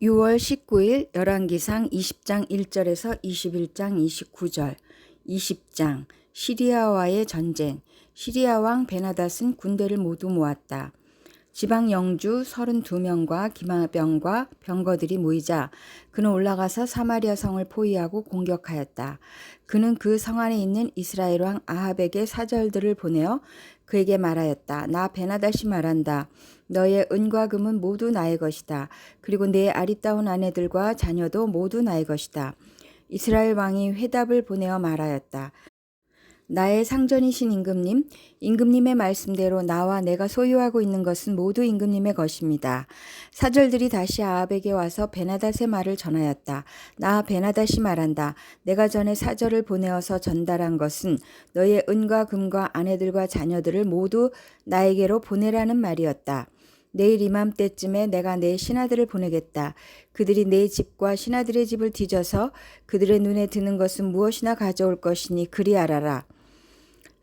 6월 19일 열왕기상 20장 1절에서 21장 29절 20장 시리아와의 전쟁. 시리아 왕 베나닷은 군대를 모두 모았다. 지방 영주 32명과 기마병과 병거들이 모이자 그는 올라가서 사마리아 성을 포위하고 공격하였다. 그는 그 성 안에 있는 이스라엘 왕 아합에게 사절들을 보내어 그에게 말하였다. 나 베나닷이 말한다. 너의 은과 금은 모두 나의 것이다. 그리고 내 아리따운 아내들과 자녀도 모두 나의 것이다. 이스라엘 왕이 회답을 보내어 말하였다. 나의 상전이신 임금님, 임금님의 말씀대로 나와 내가 소유하고 있는 것은 모두 임금님의 것입니다. 사절들이 다시 아합에게 와서 베나닷의 말을 전하였다. 나 베나닷이 말한다. 내가 전에 사절을 보내어서 전달한 것은 너의 은과 금과 아내들과 자녀들을 모두 나에게로 보내라는 말이었다. 내일 이맘때쯤에 내가 내 신하들을 보내겠다. 그들이 내 집과 신하들의 집을 뒤져서 그들의 눈에 드는 것은 무엇이나 가져올 것이니 그리 알아라.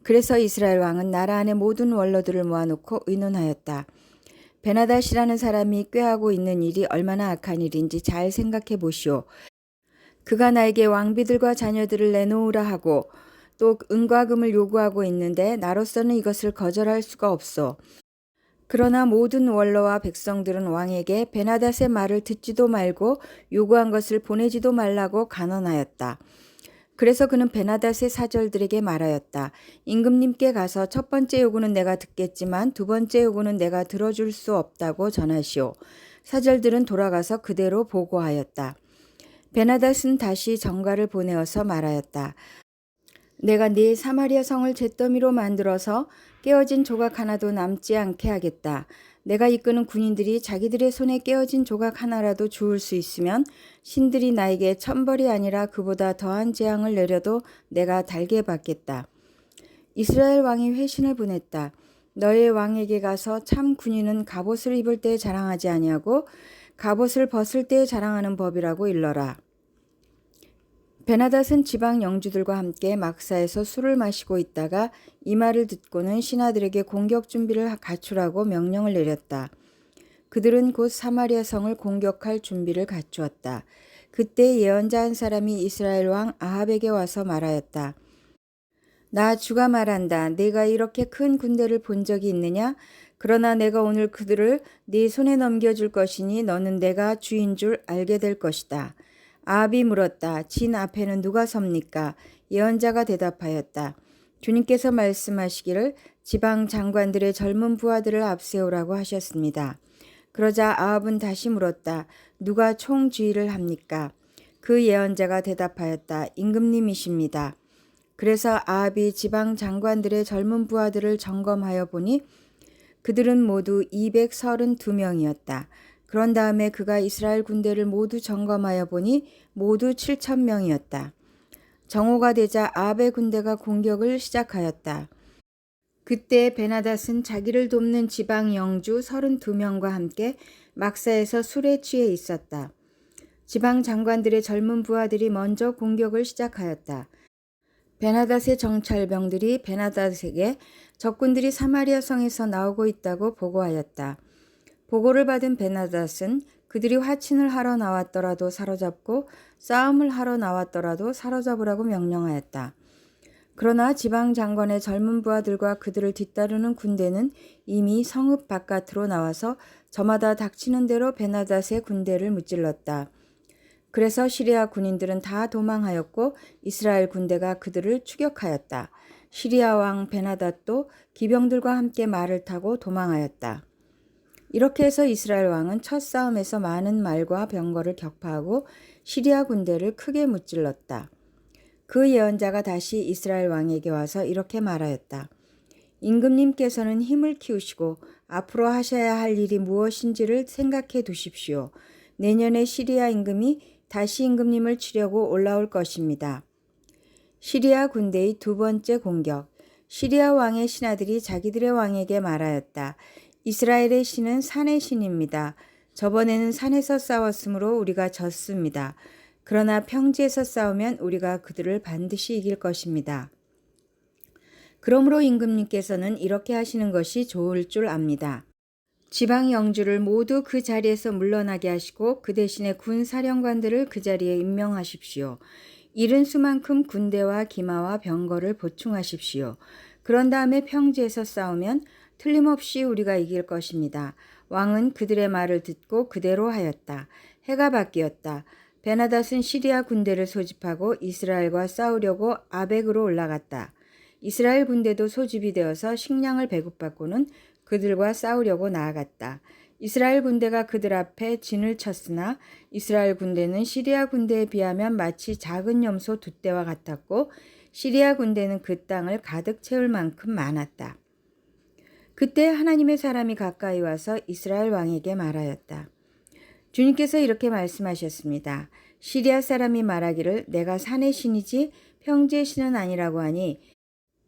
그래서 이스라엘 왕은 나라 안의 모든 원로들을 모아놓고 의논하였다. 베나닷이라는 사람이 꾀하고 있는 일이 얼마나 악한 일인지 잘 생각해 보시오. 그가 나에게 왕비들과 자녀들을 내놓으라 하고 또 은과 금을 요구하고 있는데 나로서는 이것을 거절할 수가 없소. 그러나 모든 원로와 백성들은 왕에게 베나닷의 말을 듣지도 말고 요구한 것을 보내지도 말라고 간언하였다. 그래서 그는 베나닷의 사절들에게 말하였다. 임금님께 가서 첫 번째 요구는 내가 듣겠지만 두 번째 요구는 내가 들어줄 수 없다고 전하시오. 사절들은 돌아가서 그대로 보고하였다. 베나닷은 다시 전가를 보내어서 말하였다. 내가 네 사마리아 성을 잿더미로 만들어서 깨어진 조각 하나도 남지 않게 하겠다. 내가 이끄는 군인들이 자기들의 손에 깨어진 조각 하나라도 주울 수 있으면 신들이 나에게 천벌이 아니라 그보다 더한 재앙을 내려도 내가 달게 받겠다. 이스라엘 왕이 회신을 보냈다. 너의 왕에게 가서 참 군인은 갑옷을 입을 때 자랑하지 아니하고 갑옷을 벗을 때 자랑하는 법이라고 일러라. 베나닷은 지방 영주들과 함께 막사에서 술을 마시고 있다가 이 말을 듣고는 신하들에게 공격 준비를 갖추라고 명령을 내렸다. 그들은 곧 사마리아 성을 공격할 준비를 갖추었다. 그때 예언자 한 사람이 이스라엘 왕 아합에게 와서 말하였다. 나 주가 말한다. 네가 이렇게 큰 군대를 본 적이 있느냐? 그러나 내가 오늘 그들을 네 손에 넘겨줄 것이니 너는 내가 주인 줄 알게 될 것이다. 아합이 물었다. 진 앞에는 누가 섭니까? 예언자가 대답하였다. 주님께서 말씀하시기를 지방 장관들의 젊은 부하들을 앞세우라고 하셨습니다. 그러자 아합은 다시 물었다. 누가 총주의를 합니까? 그 예언자가 대답하였다. 임금님이십니다. 그래서 아합이 지방 장관들의 젊은 부하들을 점검하여 보니 그들은 모두 232명이었다. 그런 다음에 그가 이스라엘 군대를 모두 점검하여 보니 모두 7,000명이었다. 정오가 되자 아합의 군대가 공격을 시작하였다. 그때 베나닷은 자기를 돕는 지방 영주 32명과 함께 막사에서 술에 취해 있었다. 지방 장관들의 젊은 부하들이 먼저 공격을 시작하였다. 베나닷의 정찰병들이 베나닷에게 적군들이 사마리아 성에서 나오고 있다고 보고하였다. 보고를 받은 베나닷은 그들이 화친을 하러 나왔더라도 사로잡고 싸움을 하러 나왔더라도 사로잡으라고 명령하였다. 그러나 지방 장관의 젊은 부하들과 그들을 뒤따르는 군대는 이미 성읍 바깥으로 나와서 저마다 닥치는 대로 베나닷의 군대를 무찔렀다. 그래서 시리아 군인들은 다 도망하였고 이스라엘 군대가 그들을 추격하였다. 시리아 왕 베나닷도 기병들과 함께 말을 타고 도망하였다. 이렇게 해서 이스라엘 왕은 첫 싸움에서 많은 말과 병거를 격파하고 시리아 군대를 크게 무찔렀다. 그 예언자가 다시 이스라엘 왕에게 와서 이렇게 말하였다. 임금님께서는 힘을 키우시고 앞으로 하셔야 할 일이 무엇인지를 생각해 두십시오. 내년에 시리아 임금이 다시 임금님을 치려고 올라올 것입니다. 시리아 군대의 두 번째 공격. 시리아 왕의 신하들이 자기들의 왕에게 말하였다. 이스라엘의 신은 산의 신입니다. 저번에는 산에서 싸웠으므로 우리가 졌습니다. 그러나 평지에서 싸우면 우리가 그들을 반드시 이길 것입니다. 그러므로 임금님께서는 이렇게 하시는 것이 좋을 줄 압니다. 지방 영주를 모두 그 자리에서 물러나게 하시고 그 대신에 군 사령관들을 그 자리에 임명하십시오. 이른 수만큼 군대와 기마와 병거를 보충하십시오. 그런 다음에 평지에서 싸우면 틀림없이 우리가 이길 것입니다. 왕은 그들의 말을 듣고 그대로 하였다. 해가 바뀌었다. 베나닷은 시리아 군대를 소집하고 이스라엘과 싸우려고 아벡으로 올라갔다. 이스라엘 군대도 소집이 되어서 식량을 배급받고는 그들과 싸우려고 나아갔다. 이스라엘 군대가 그들 앞에 진을 쳤으나 이스라엘 군대는 시리아 군대에 비하면 마치 작은 염소 두 떼와 같았고 시리아 군대는 그 땅을 가득 채울 만큼 많았다. 그때 하나님의 사람이 가까이 와서 이스라엘 왕에게 말하였다. 주님께서 이렇게 말씀하셨습니다. 시리아 사람이 말하기를 내가 산의 신이지 평지의 신은 아니라고 하니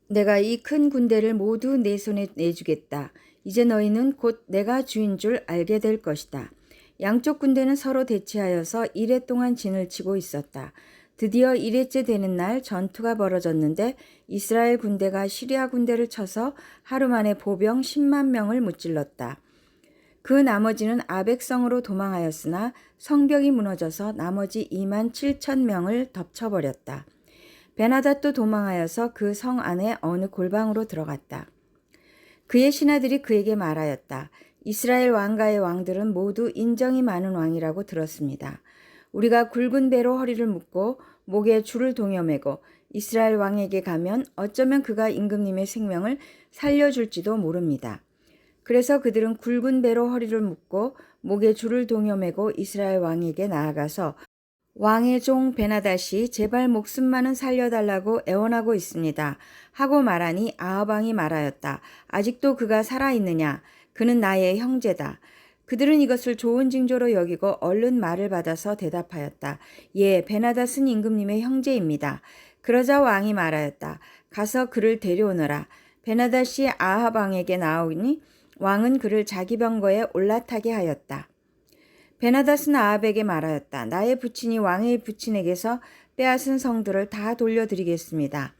내가 이 큰 군대를 모두 내 손에 내주겠다. 이제 너희는 곧 내가 주인 줄 알게 될 것이다. 양쪽 군대는 서로 대치하여서 이래 동안 진을 치고 있었다. 드디어 이래째 되는 날 전투가 벌어졌는데 이스라엘 군대가 시리아 군대를 쳐서 하루 만에 보병 10만 명을 무찔렀다. 그 나머지는 아벡성으로 도망하였으나 성벽이 무너져서 나머지 2만 7천 명을 덮쳐버렸다. 베나닷도 도망하여서 그 성 안에 어느 골방으로 들어갔다. 그의 신하들이 그에게 말하였다. 이스라엘 왕가의 왕들은 모두 인정이 많은 왕이라고 들었습니다. 우리가 굵은 배로 허리를 묶고 목에 줄을 동여매고 이스라엘 왕에게 가면 어쩌면 그가 임금님의 생명을 살려줄지도 모릅니다. 그래서 그들은 굵은 배로 허리를 묶고 목에 줄을 동여매고 이스라엘 왕에게 나아가서 왕의 종 베나닷이 제발 목숨만은 살려달라고 애원하고 있습니다. 하고 말하니 아합 왕이 말하였다. 아직도 그가 살아있느냐? 그는 나의 형제다. 그들은 이것을 좋은 징조로 여기고 얼른 말을 받아서 대답하였다. 예, 베나닷은 임금님의 형제입니다. 그러자 왕이 말하였다. 가서 그를 데려오너라. 베나닷이 아합 왕에게 나오니 왕은 그를 자기 병거에 올라타게 하였다. 베나닷은 아합에게 말하였다. 나의 부친이 왕의 부친에게서 빼앗은 성들을 다 돌려드리겠습니다.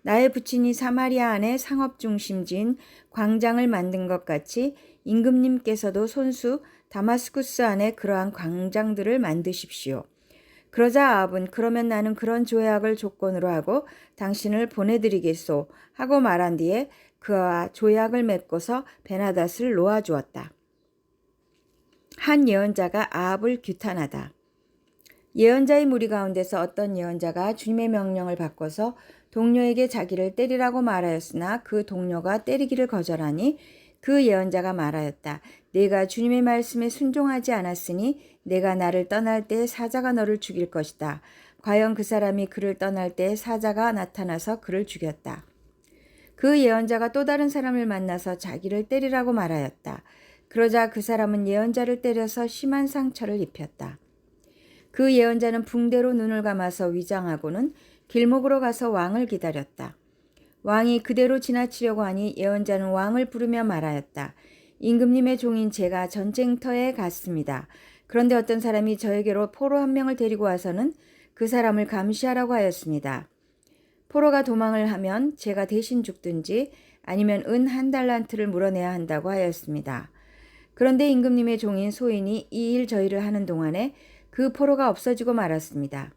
나의 부친이 사마리아 안에 상업 중심지인 광장을 만든 것 같이 임금님께서도 손수 다마스쿠스 안에 그러한 광장들을 만드십시오. 그러자 아합은 그러면 나는 그런 조약을 조건으로 하고 당신을 보내드리겠소 하고 말한 뒤에 그와 조약을 맺고서 베나닷을 놓아주었다. 한 예언자가 아합을 규탄하다. 예언자의 무리 가운데서 어떤 예언자가 주님의 명령을 바꿔서 동료에게 자기를 때리라고 말하였으나 그 동료가 때리기를 거절하니 그 예언자가 말하였다. 내가 주님의 말씀에 순종하지 않았으니 내가 나를 떠날 때 사자가 너를 죽일 것이다. 과연 그 사람이 그를 떠날 때 사자가 나타나서 그를 죽였다. 그 예언자가 또 다른 사람을 만나서 자기를 때리라고 말하였다. 그러자 그 사람은 예언자를 때려서 심한 상처를 입혔다. 그 예언자는 붕대로 눈을 감아서 위장하고는 길목으로 가서 왕을 기다렸다. 왕이 그대로 지나치려고 하니 예언자는 왕을 부르며 말하였다. 임금님의 종인 제가 전쟁터에 갔습니다. 그런데 어떤 사람이 저에게로 포로 한 명을 데리고 와서는 그 사람을 감시하라고 하였습니다. 포로가 도망을 하면 제가 대신 죽든지 아니면 은 1달란트를 물어내야 한다고 하였습니다. 그런데 임금님의 종인 소인이 이 일 저희를 하는 동안에 그 포로가 없어지고 말았습니다.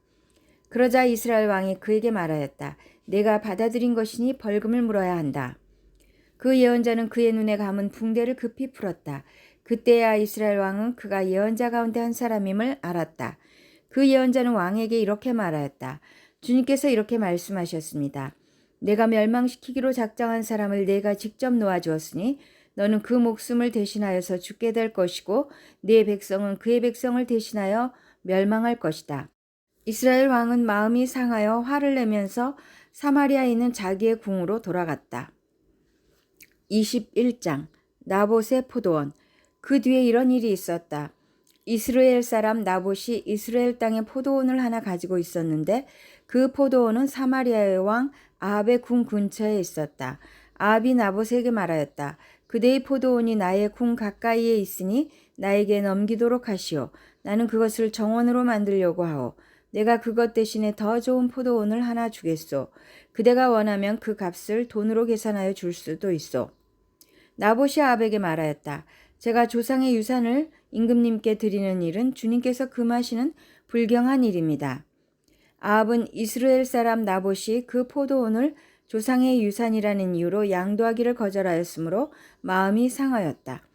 그러자 이스라엘 왕이 그에게 말하였다. 내가 받아들인 것이니 벌금을 물어야 한다. 그 예언자는 그의 눈에 감은 붕대를 급히 풀었다. 그때야 이스라엘 왕은 그가 예언자 가운데 한 사람임을 알았다. 그 예언자는 왕에게 이렇게 말하였다. 주님께서 이렇게 말씀하셨습니다. 내가 멸망시키기로 작정한 사람을 내가 직접 놓아주었으니 너는 그 목숨을 대신하여서 죽게 될 것이고 네 백성은 그의 백성을 대신하여 멸망할 것이다. 이스라엘 왕은 마음이 상하여 화를 내면서 사마리아에 있는 자기의 궁으로 돌아갔다. 21장 나봇의 포도원. 그 뒤에 이런 일이 있었다. 이스라엘 사람 나봇이 이스라엘 땅에 포도원을 하나 가지고 있었는데 그 포도원은 사마리아의 왕 아합의 궁 근처에 있었다. 아합이 나봇에게 말하였다. 그대의 포도원이 나의 궁 가까이에 있으니 나에게 넘기도록 하시오. 나는 그것을 정원으로 만들려고 하오. 내가 그것 대신에 더 좋은 포도원을 하나 주겠소. 그대가 원하면 그 값을 돈으로 계산하여 줄 수도 있소. 나봇이 아합에게 말하였다. 제가 조상의 유산을 임금님께 드리는 일은 주님께서 금하시는 불경한 일입니다. 아합은 이스라엘 사람 나봇이 그 포도원을 조상의 유산이라는 이유로 양도하기를 거절하였으므로 마음이 상하였다.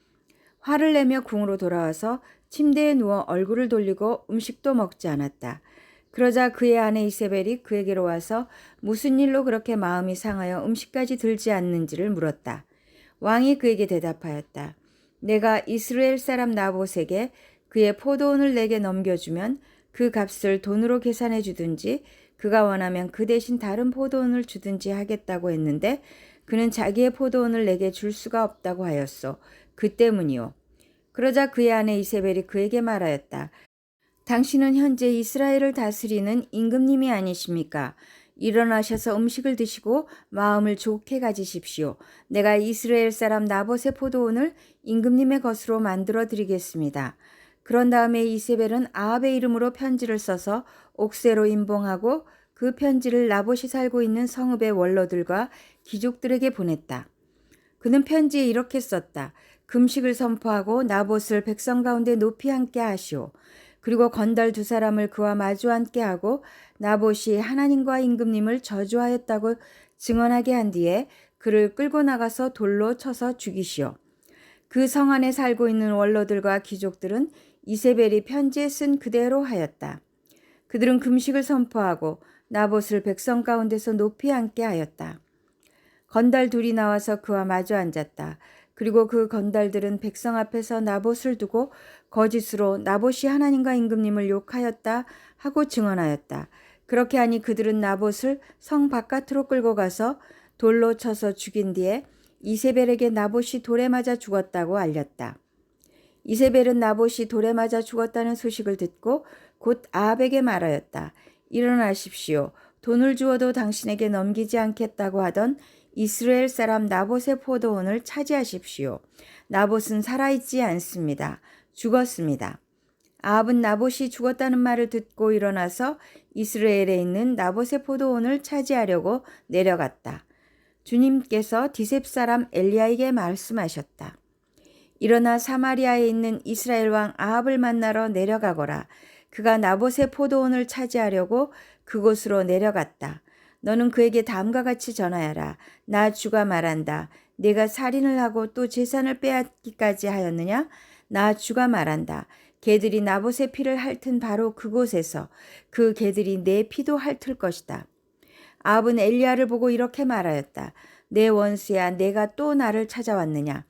화를 내며 궁으로 돌아와서 침대에 누워 얼굴을 돌리고 음식도 먹지 않았다. 그러자 그의 아내 이세벨이 그에게로 와서 무슨 일로 그렇게 마음이 상하여 음식까지 들지 않는지를 물었다. 왕이 그에게 대답하였다. 내가 이스라엘 사람 나봇에게 그의 포도원을 내게 넘겨주면 그 값을 돈으로 계산해 주든지 그가 원하면 그 대신 다른 포도원을 주든지 하겠다고 했는데 그는 자기의 포도원을 내게 줄 수가 없다고 하였소. 그 때문이요. 그러자 그의 아내 이세벨이 그에게 말하였다. 당신은 현재 이스라엘을 다스리는 임금님이 아니십니까? 일어나셔서 음식을 드시고 마음을 좋게 가지십시오. 내가 이스라엘 사람 나봇의 포도원을 임금님의 것으로 만들어 드리겠습니다. 그런 다음에 이세벨은 아합의 이름으로 편지를 써서 옥새로 임봉하고 그 편지를 나봇이 살고 있는 성읍의 원로들과 귀족들에게 보냈다. 그는 편지에 이렇게 썼다. 금식을 선포하고 나봇을 백성 가운데 높이 앉게 하시오. 그리고 건달 두 사람을 그와 마주 앉게 하고 나봇이 하나님과 임금님을 저주하였다고 증언하게 한 뒤에 그를 끌고 나가서 돌로 쳐서 죽이시오. 그 성 안에 살고 있는 원로들과 귀족들은 이세벨이 편지에 쓴 그대로 하였다. 그들은 금식을 선포하고 나봇을 백성 가운데서 높이 앉게 하였다. 건달 둘이 나와서 그와 마주 앉았다. 그리고 그 건달들은 백성 앞에서 나봇을 두고 거짓으로 나봇이 하나님과 임금님을 욕하였다 하고 증언하였다. 그렇게 하니 그들은 나봇을 성 바깥으로 끌고 가서 돌로 쳐서 죽인 뒤에 이세벨에게 나봇이 돌에 맞아 죽었다고 알렸다. 이세벨은 나봇이 돌에 맞아 죽었다는 소식을 듣고 곧 아합에게 말하였다. 일어나십시오. 돈을 주어도 당신에게 넘기지 않겠다고 하던 이스라엘 사람 나봇의 포도원을 차지하십시오. 나봇은 살아있지 않습니다. 죽었습니다. 아합은 나봇이 죽었다는 말을 듣고 일어나서 이스라엘에 있는 나봇의 포도원을 차지하려고 내려갔다. 주님께서 디셉 사람 엘리야에게 말씀하셨다. 일어나 사마리아에 있는 이스라엘 왕 아합을 만나러 내려가거라. 그가 나봇의 포도원을 차지하려고 그곳으로 내려갔다. 너는 그에게 다음과 같이 전하여라. 나 주가 말한다. 내가 살인을 하고 또 재산을 빼앗기까지 하였느냐? 나 주가 말한다. 개들이 나봇의 피를 핥은 바로 그곳에서 그 개들이 내 피도 핥을 것이다. 아합은 엘리야를 보고 이렇게 말하였다. 내 원수야, 내가 또 나를 찾아왔느냐?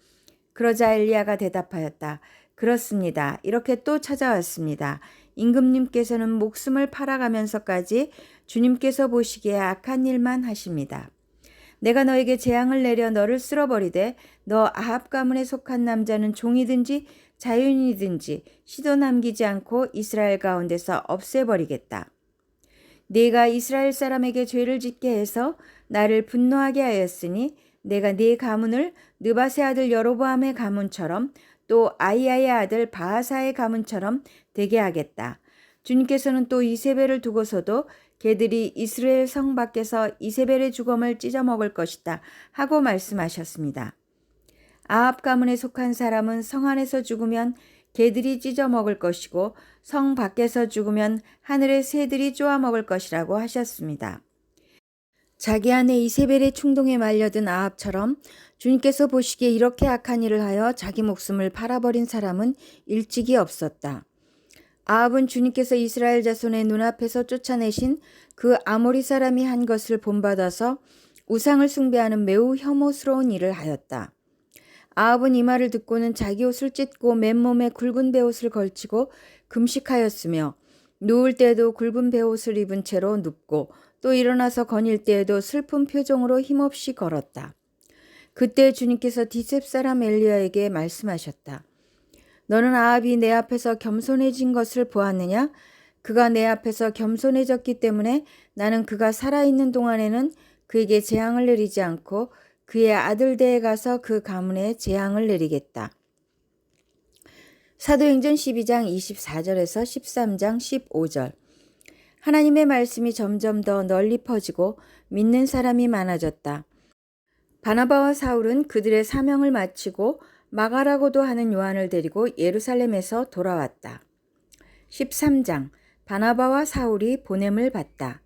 그러자 엘리야가 대답하였다. 그렇습니다. 이렇게 또 찾아왔습니다. 임금님께서는 목숨을 팔아가면서까지 주님께서 보시기에 악한 일만 하십니다. 내가 너에게 재앙을 내려 너를 쓸어버리되 너 아합 가문에 속한 남자는 종이든지 자유인이든지 시도 남기지 않고 이스라엘 가운데서 없애버리겠다. 네가 이스라엘 사람에게 죄를 짓게 해서 나를 분노하게 하였으니 내가 네 가문을 느밧의 아들 여로보암의 가문처럼 또 아이야의 아들 바하사의 가문처럼 되게 하겠다. 주님께서는 또 이세벨을 두고서도 개들이 이스라엘 성 밖에서 이세벨의 죽음을 찢어먹을 것이다 하고 말씀하셨습니다. 아합 가문에 속한 사람은 성 안에서 죽으면 개들이 찢어먹을 것이고 성 밖에서 죽으면 하늘의 새들이 쪼아먹을 것이라고 하셨습니다. 자기 아내 이세벨의 충동에 말려든 아합처럼 주님께서 보시기에 이렇게 악한 일을 하여 자기 목숨을 팔아버린 사람은 일찍이 없었다. 아합은 주님께서 이스라엘 자손의 눈앞에서 쫓아내신 그 아모리 사람이 한 것을 본받아서 우상을 숭배하는 매우 혐오스러운 일을 하였다. 아합은 이 말을 듣고는 자기 옷을 찢고 맨몸에 굵은 베옷을 걸치고 금식하였으며 누울 때에도 굵은 베옷을 입은 채로 눕고 또 일어나서 거닐 때에도 슬픈 표정으로 힘없이 걸었다. 그때 주님께서 디셉 사람 엘리야에게 말씀하셨다. 너는 아합이 내 앞에서 겸손해진 것을 보았느냐? 그가 내 앞에서 겸손해졌기 때문에 나는 그가 살아있는 동안에는 그에게 재앙을 내리지 않고 그의 아들대에 가서 그 가문에 재앙을 내리겠다. 사도행전 12장 24절에서 13장 15절. 하나님의 말씀이 점점 더 널리 퍼지고 믿는 사람이 많아졌다. 바나바와 사울은 그들의 사명을 마치고 마가라고도 하는 요한을 데리고 예루살렘에서 돌아왔다. 13장 바나바와 사울이 보냄을 받다.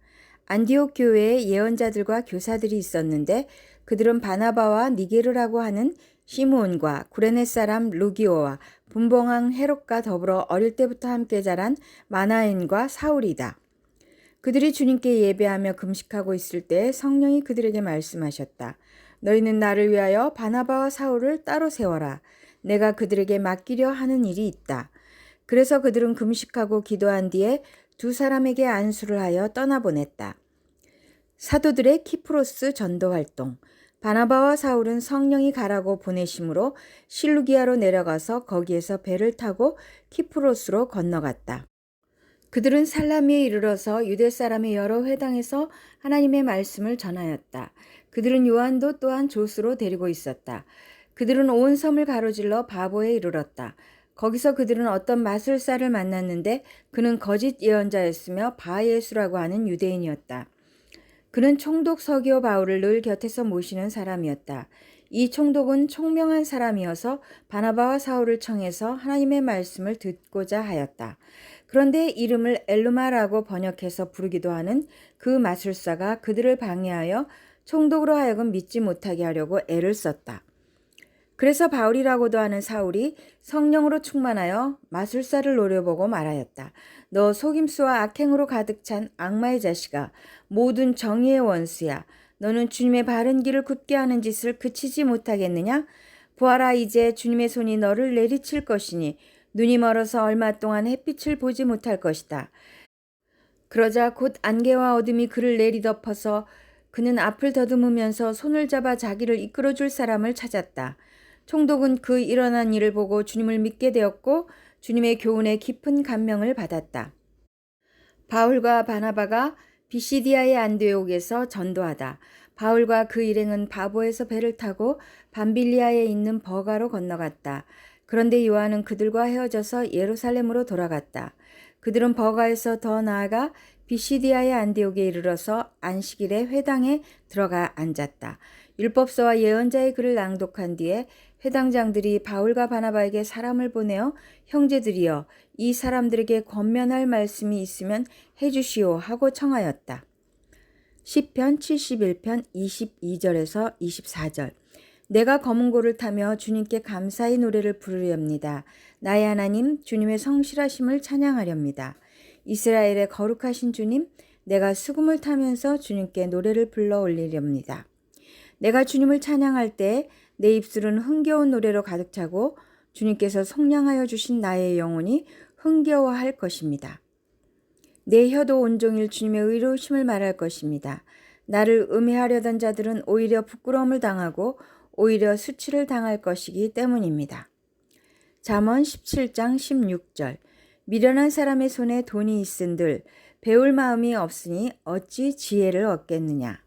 안디옥 교회에 예언자들과 교사들이 있었는데 그들은 바나바와 니게르라고 하는 시므온과 구레네 사람 루기오와 분봉왕 헤롯과 더불어 어릴 때부터 함께 자란 마나엔과 사울이다. 그들이 주님께 예배하며 금식하고 있을 때 성령이 그들에게 말씀하셨다. 너희는 나를 위하여 바나바와 사울을 따로 세워라. 내가 그들에게 맡기려 하는 일이 있다. 그래서 그들은 금식하고 기도한 뒤에 두 사람에게 안수를 하여 떠나보냈다. 사도들의 키프로스 전도 활동. 바나바와 사울은 성령이 가라고 보내심으로 실루기아로 내려가서 거기에서 배를 타고 키프로스로 건너갔다. 그들은 살라미에 이르러서 유대 사람의 여러 회당에서 하나님의 말씀을 전하였다. 그들은 요한도 또한 조수로 데리고 있었다. 그들은 온 섬을 가로질러 바보에 이르렀다. 거기서 그들은 어떤 마술사를 만났는데 그는 거짓 예언자였으며 바예수라고 하는 유대인이었다. 그는 총독 서기오 바울을 늘 곁에서 모시는 사람이었다. 이 총독은 총명한 사람이어서 바나바와 사울을 청해서 하나님의 말씀을 듣고자 하였다. 그런데 이름을 엘루마라고 번역해서 부르기도 하는 그 마술사가 그들을 방해하여 총독으로 하여금 믿지 못하게 하려고 애를 썼다. 그래서 바울이라고도 하는 사울이 성령으로 충만하여 마술사를 노려보고 말하였다. 너 속임수와 악행으로 가득 찬 악마의 자식아, 모든 정의의 원수야. 너는 주님의 바른 길을 굳게 하는 짓을 그치지 못하겠느냐? 보아라, 이제 주님의 손이 너를 내리칠 것이니 눈이 멀어서 얼마 동안 햇빛을 보지 못할 것이다. 그러자 곧 안개와 어둠이 그를 내리덮어서 그는 앞을 더듬으면서 손을 잡아 자기를 이끌어줄 사람을 찾았다. 총독은 그 일어난 일을 보고 주님을 믿게 되었고 주님의 교훈에 깊은 감명을 받았다. 바울과 바나바가 비시디아의 안디옥에서 전도하다. 바울과 그 일행은 바보에서 배를 타고 밤빌리아에 있는 버가로 건너갔다. 그런데 요한은 그들과 헤어져서 예루살렘으로 돌아갔다. 그들은 버가에서 더 나아가 비시디아의 안디옥에 이르러서 안식일에 회당에 들어가 앉았다. 율법서와 예언자의 글을 낭독한 뒤에 회당장들이 바울과 바나바에게 사람을 보내어 형제들이여 이 사람들에게 권면할 말씀이 있으면 해주시오 하고 청하였다. 시편 71편 22절에서 24절. 내가 검은고를 타며 주님께 감사의 노래를 부르렵니다. 나의 하나님 주님의 성실하심을 찬양하렵니다. 이스라엘의 거룩하신 주님, 내가 수금을 타면서 주님께 노래를 불러 올리렵니다. 내가 주님을 찬양할 때 내 입술은 흥겨운 노래로 가득 차고 주님께서 속량하여 주신 나의 영혼이 흥겨워할 것입니다. 내 혀도 온종일 주님의 의로우심을 말할 것입니다. 나를 음해하려던 자들은 오히려 부끄러움을 당하고 오히려 수치를 당할 것이기 때문입니다. 잠언 17장 16절. 미련한 사람의 손에 돈이 있은들 배울 마음이 없으니 어찌 지혜를 얻겠느냐.